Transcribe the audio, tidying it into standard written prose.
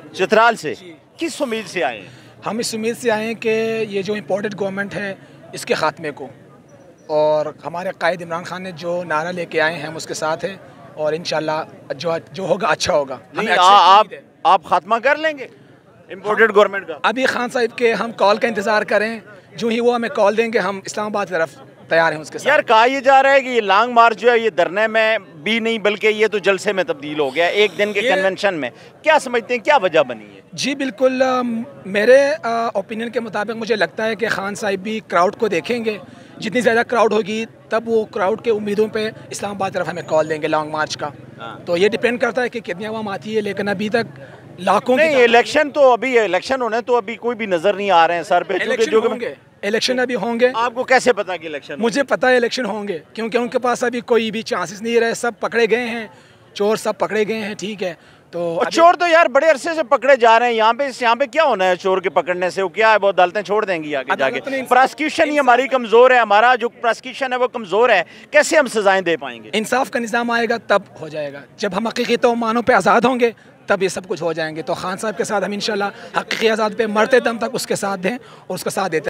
चित्राल से किस उम्मीद से आए हैं? हम इस उम्मीद से आए हैं कि ये जो इम्पोर्टेड गवर्नमेंट है इसके ख़ात्मे को, और हमारे कायद इमरान खान ने जो नारा लेके आए हैं हम उसके साथ हैं, और इंशाल्लाह जो होगा अच्छा होगा। नहीं, आप खात्मा कर लेंगे इम्पोर्टेड गवर्नमेंट का? अभी खान साहब के हम कॉल का इंतज़ार करें, जो ही वो हमें कॉल देंगे हम इस्लामाबाद की तरफ तैयार हैं उसके साथ। यार कहा यह जा रहा है कि ये लॉन्ग मार्च जो है ये धरने में भी नहीं बल्कि ये तो जलसे में तब्दील हो गया एक दिन के कन्वेंशन में। क्या समझते हैं क्या वजह बनी है? जी बिल्कुल, मेरे ओपिनियन के मुताबिक मुझे लगता है कि खान साहब भी क्राउड को देखेंगे, जितनी ज़्यादा क्राउड होगी तब वो क्राउड के उम्मीदों पे इस्लामाबाद तरफ हमें कॉल देंगे लॉन्ग मार्च का। तो ये डिपेंड करता है कि कितनी आवाम आती है, लेकिन अभी तक लाखों नहीं, इलेक्शन तो अभी इलेक्शन होने तो अभी कोई भी नज़र नहीं आ रहे हैं सर पे। इलेक्शन अभी होंगे। आपको कैसे पता कि इलेक्शन? मुझे पता है इलेक्शन होंगे, क्योंकि उनके पास अभी कोई भी चांसेस नहीं रहे, सब पकड़े गए हैं, चोर सब पकड़े गए हैं, ठीक है। तो चोर तो यार बड़े अरसे से पकड़े जा रहे हैं, यहाँ पे क्या होना है चोर के पकड़ने से? वो क्या है, वो अदालतें छोड़ देंगी आगे जाके? प्रोसिक्यूशन ही हमारी कमज़ोर है, हमारा जो प्रोसिक्यूशन है वो कमज़ोर है, कैसे हम सजाएं दे पाएंगे? इंसाफ का निज़ाम आएगा तब हो जाएगा, जब हम हकीकी तौमानों पे आज़ाद होंगे तब ये सब कुछ हो जाएंगे। तो खान साहब के साथ हम इंशाल्लाह हकीकी आज़ाद पे मरते दम तक उसके साथ दें और उसका साथ देते